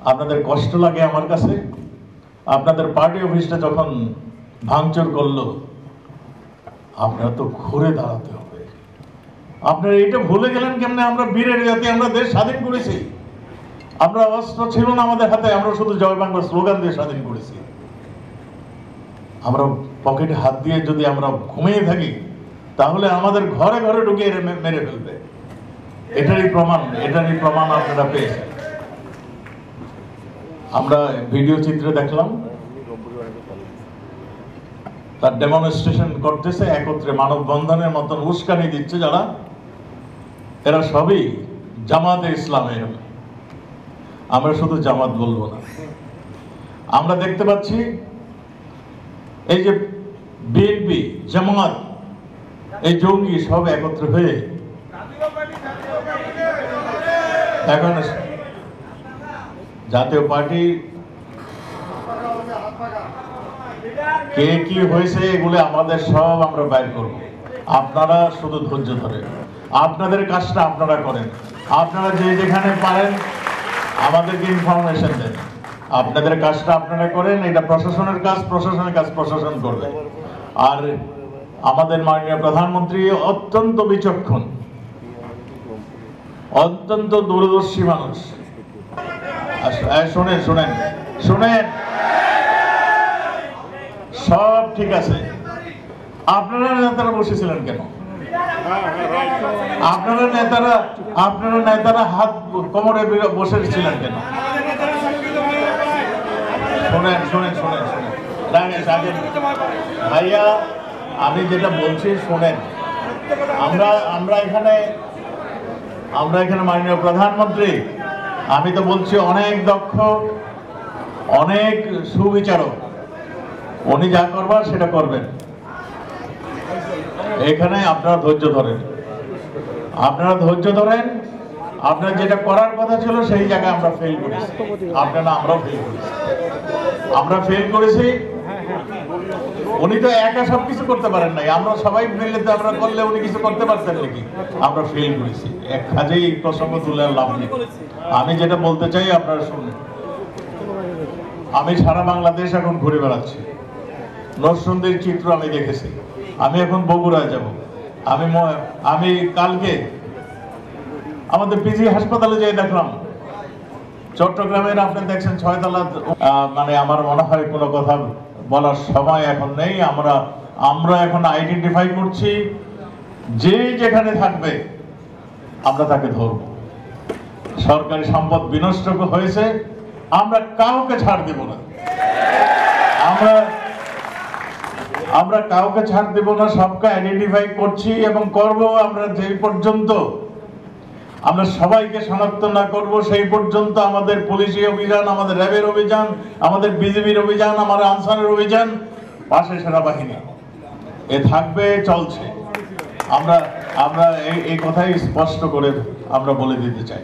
আপনাদের কষ্ট লাগে আমার কাছে। আপনাদের পার্টি অফিসটা যখন ভাঙচুর করলো, আপনারা তো ঘুরে দাঁড়াতে হবে। আপনারা এটা ভুলে গেলেন কেমনে? আমরা বীরের জাতি, আমরা দেশ স্বাধীন করেছি। আমরা অস্ত্র ছিল না আমাদের হাতে, আমরা শুধু জয় বাংলা স্লোগান দিয়ে স্বাধীন করেছি। আমরা পকেটে হাত দিয়ে যদি আমরা ঘুমিয়ে থাকি, তাহলে আমাদের ঘরে ঘরে ঢুকিয়ে মেরে ফেলবে। এটারই প্রমাণ আপনারা পেয়েছেন। আমরা ভিডিও চিত্রে দেখলাম তার ডেমনস্ট্রেশন করতেছে, একত্রে মানববন্ধনের মতন উস্কানি দিচ্ছে যারা, এরা সবই জামাতে ইসলামের। আমরা শুধু জামাত বলবো না, আমরা দেখতে পাচ্ছি এই যে বিএনপি, জামাত, এই জঙ্গি সব একত্র হয়ে এখন জাতীয় পার্টি কে কি হয়েছে এগুলো আমাদের সব আমরা বাইর করব। আপনারা শুধু ধৈর্য ধরে আপনাদের কাজটা আপনারা করেন। আপনারা যে যেখানে পারেন আমাদেরকে ইনফরমেশন দেন। আপনাদের কাজটা আপনারা করেন, এটা প্রশাসনের কাজ, প্রশাসন করবে। আর আমাদের মাননীয় প্রধানমন্ত্রী অত্যন্ত বিচক্ষণ, অত্যন্ত দূরদর্শী মানুষ। শুনেন, সব ঠিক আছে। আপনারা নেতারা বসেছিলেন কেন? আপনারা নেতারা হাত কোমরে বসেছিলেন কেন? শুনেন ভাইয়া, আমি যেটা বলছি শুনেন। আমরা এখানে মাননীয় প্রধানমন্ত্রী, আমি তো বলছি অনেক দক্ষ, অনেক সুবিচারক, উনি যা করবার সেটা করবেন। এখানে আপনারা ধৈর্য ধরেন, আপনার যেটা করার কথা ছিল সেই জায়গায় আমরা ফেল করেছি। আমরা ফেল করেছি। উনি তো একা সবকিছু করতে পারেন নাই, আমরা সবাই মিলে তো আমরা করলে উনি কিছু করতে পারতেন নাকি? আমরা ফেল করেছি। এক কাজেই এই প্রসঙ্গ তুলে লাভ নেই। আমি যেটা বলতে চাই আপনারা শুনুন। আমি সারা বাংলাদেশ এখন ঘুরে বেড়াচ্ছি, নরসিংদীর চিত্র আমি দেখেছি। আমি এখন বগুড়ায় যাব। আমি কালকে আমাদের পিজি হাসপাতালে যেয়ে দেখলাম, চট্টগ্রামের আপনি দেখছেন 6 তলা। মানে আমার মনে হয় কোনো কথা বলার সময় এখন নেই। আমরা এখন আইডেন্টিফাই করছি, যে যেখানে থাকবে আমরা তাকে ধরব। সরকারি সম্পদ বিনষ্ট হয়েছে, আমরা কাউকে ছাড় দেব না। আমরা কাউকে ছাড় দেব না, সবকে আইডেন্টিফাই করছি এবং করব। আমরা যে পর্যন্ত আমরা সবাইকে শনাক্ত না করব, সেই পর্যন্ত আমাদের পুলিশি অভিযান, আমাদের র্যাবের অভিযান, আমাদের বিজেপির অভিযান, আমাদের আনসারের অভিযান, পাশে সেনাবাহিনী এ থাকবে, চলছে। আমরা এই কথাই স্পষ্ট করে আমরা বলে দিতে চাই।